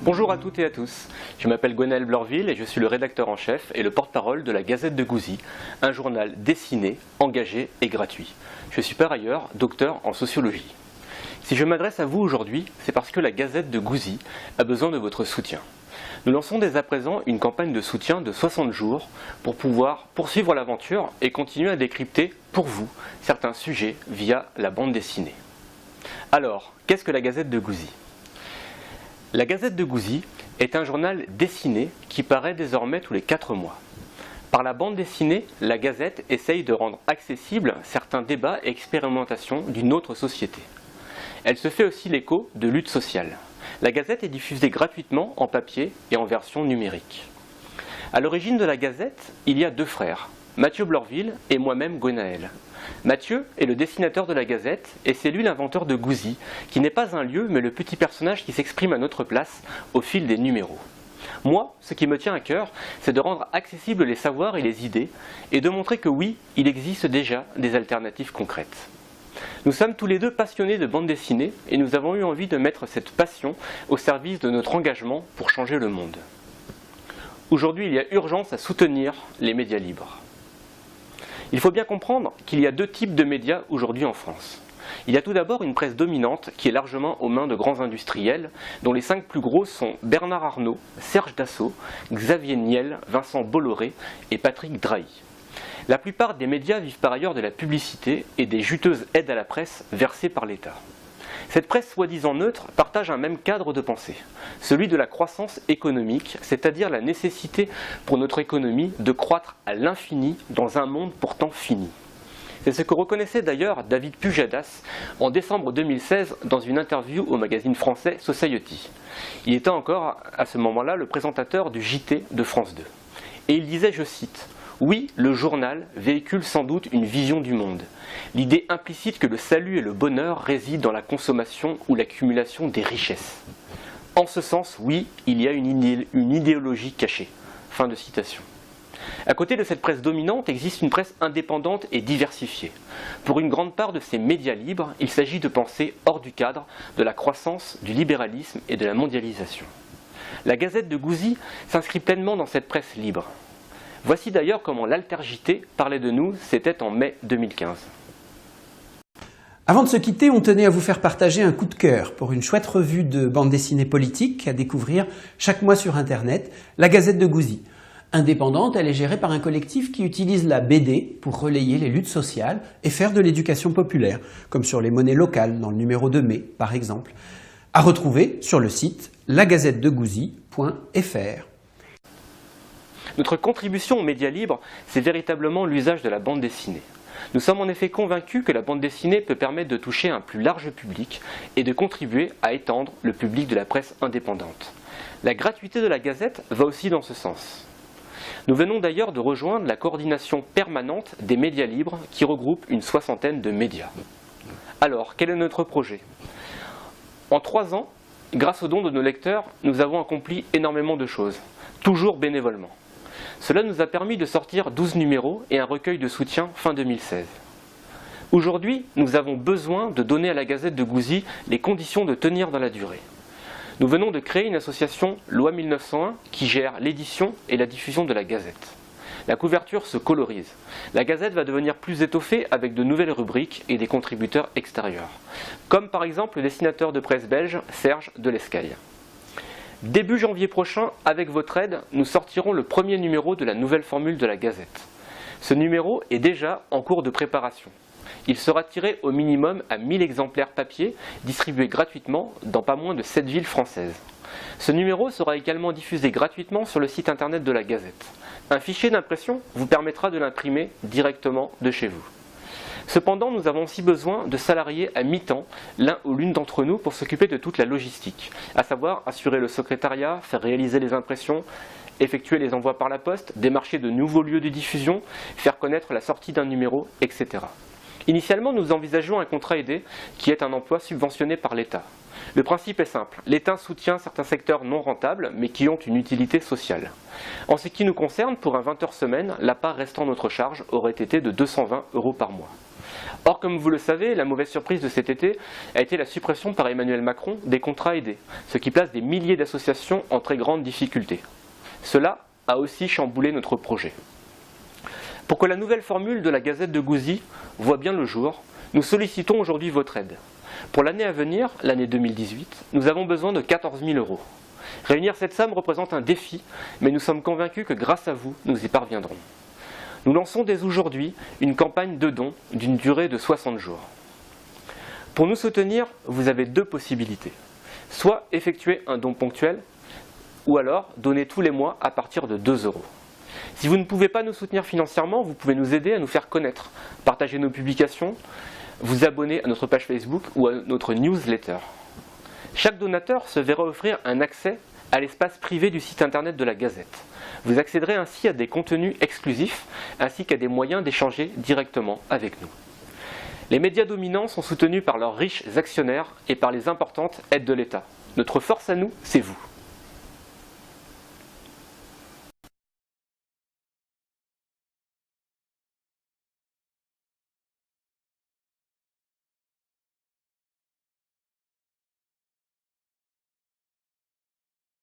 Bonjour à toutes et à tous, je m'appelle Gwenaël Blorville et je suis le rédacteur en chef et le porte-parole de la Gazette de Gouzy, un journal dessiné, engagé et gratuit. Je suis par ailleurs docteur en sociologie. Si je m'adresse à vous aujourd'hui, c'est parce que la Gazette de Gouzy a besoin de votre soutien. Nous lançons dès à présent une campagne de soutien de 60 jours pour pouvoir poursuivre l'aventure et continuer à décrypter pour vous certains sujets via la bande dessinée. Alors, qu'est-ce que la Gazette de Gouzy ? La Gazette de Gouzy est un journal dessiné qui paraît désormais tous les 4 mois. Par la bande dessinée, la Gazette essaye de rendre accessibles certains débats et expérimentations d'une autre société. Elle se fait aussi l'écho de luttes sociales. La Gazette est diffusée gratuitement en papier et en version numérique. À l'origine de la Gazette, il y a 2 frères, Mathieu Blorville et moi-même Gwenaël. Mathieu est le dessinateur de la Gazette et c'est lui l'inventeur de Gouzy, qui n'est pas un lieu mais le petit personnage qui s'exprime à notre place au fil des numéros. Moi, ce qui me tient à cœur, c'est de rendre accessibles les savoirs et les idées et de montrer que oui, il existe déjà des alternatives concrètes. Nous sommes tous les deux passionnés de bande dessinée et nous avons eu envie de mettre cette passion au service de notre engagement pour changer le monde. Aujourd'hui, il y a urgence à soutenir les médias libres. Il faut bien comprendre qu'il y a 2 types de médias aujourd'hui en France. Il y a tout d'abord une presse dominante qui est largement aux mains de grands industriels, dont les 5 plus gros sont Bernard Arnault, Serge Dassault, Xavier Niel, Vincent Bolloré et Patrick Drahi. La plupart des médias vivent par ailleurs de la publicité et des juteuses aides à la presse versées par l'État. Cette presse soi-disant neutre partage un même cadre de pensée, celui de la croissance économique, c'est-à-dire la nécessité pour notre économie de croître à l'infini dans un monde pourtant fini. C'est ce que reconnaissait d'ailleurs David Pujadas en décembre 2016 dans une interview au magazine français Society. Il était encore à ce moment-là le présentateur du JT de France 2. Et il disait, je cite, « Oui, le journal véhicule sans doute une vision du monde. L'idée implicite que le salut et le bonheur résident dans la consommation ou l'accumulation des richesses. En ce sens, oui, il y a une idéologie cachée. » Fin de citation. À côté de cette presse dominante existe une presse indépendante et diversifiée. Pour une grande part de ces médias libres, il s'agit de penser hors du cadre de la croissance, du libéralisme et de la mondialisation. La Gazette de Gouzy s'inscrit pleinement dans cette presse libre. Voici d'ailleurs comment l'Altergité parlait de nous, c'était en mai 2015. Avant de se quitter, on tenait à vous faire partager un coup de cœur pour une chouette revue de bande dessinée politique à découvrir chaque mois sur Internet, la Gazette de Gouzy. Indépendante, elle est gérée par un collectif qui utilise la BD pour relayer les luttes sociales et faire de l'éducation populaire, comme sur les monnaies locales dans le numéro de mai par exemple. À retrouver sur le site lagazettedegouzy.fr. Notre contribution aux médias libres, c'est véritablement l'usage de la bande dessinée. Nous sommes en effet convaincus que la bande dessinée peut permettre de toucher un plus large public et de contribuer à étendre le public de la presse indépendante. La gratuité de la Gazette va aussi dans ce sens. Nous venons d'ailleurs de rejoindre la coordination permanente des médias libres qui regroupe une 60aine de médias. Alors, quel est notre projet ? En 3 ans, grâce aux dons de nos lecteurs, nous avons accompli énormément de choses, toujours bénévolement. Cela nous a permis de sortir 12 numéros et un recueil de soutien fin 2016. Aujourd'hui, nous avons besoin de donner à la Gazette de Gouzy les conditions de tenir dans la durée. Nous venons de créer une association Loi 1901 qui gère l'édition et la diffusion de la Gazette. La couverture se colorise. La Gazette va devenir plus étoffée avec de nouvelles rubriques et des contributeurs extérieurs, comme par exemple le dessinateur de presse belge Serge Delescaille. Début janvier prochain, avec votre aide, nous sortirons le premier numéro de la nouvelle formule de la Gazette. Ce numéro est déjà en cours de préparation. Il sera tiré au minimum à 1000 exemplaires papier, distribués gratuitement dans pas moins de 7 villes françaises. Ce numéro sera également diffusé gratuitement sur le site internet de la Gazette. Un fichier d'impression vous permettra de l'imprimer directement de chez vous. Cependant, nous avons aussi besoin de salariés à mi-temps, l'un ou l'une d'entre nous, pour s'occuper de toute la logistique, à savoir assurer le secrétariat, faire réaliser les impressions, effectuer les envois par la poste, démarcher de nouveaux lieux de diffusion, faire connaître la sortie d'un numéro, etc. Initialement, nous envisageons un contrat aidé qui est un emploi subventionné par l'État. Le principe est simple, l'État soutient certains secteurs non rentables mais qui ont une utilité sociale. En ce qui nous concerne, pour un 20 heures semaine, la part restant notre charge aurait été de 220 € par mois. Or, comme vous le savez, la mauvaise surprise de cet été a été la suppression par Emmanuel Macron des contrats aidés, ce qui place des milliers d'associations en très grande difficulté. Cela a aussi chamboulé notre projet. Pour que la nouvelle formule de la Gazette de Gouzy voit bien le jour, nous sollicitons aujourd'hui votre aide. Pour l'année à venir, l'année 2018, nous avons besoin de 14 000 €. Réunir cette somme représente un défi, mais nous sommes convaincus que grâce à vous, nous y parviendrons. Nous lançons dès aujourd'hui une campagne de dons d'une durée de 60 jours. Pour nous soutenir, vous avez deux possibilités. Soit effectuer un don ponctuel, ou alors donner tous les mois à partir de 2 €. Si vous ne pouvez pas nous soutenir financièrement, vous pouvez nous aider à nous faire connaître, partager nos publications, vous abonner à notre page Facebook ou à notre newsletter. Chaque donateur se verra offrir un accès à l'espace privé du site internet de la Gazette. Vous accéderez ainsi à des contenus exclusifs ainsi qu'à des moyens d'échanger directement avec nous. Les médias dominants sont soutenus par leurs riches actionnaires et par les importantes aides de l'État. Notre force à nous, c'est vous.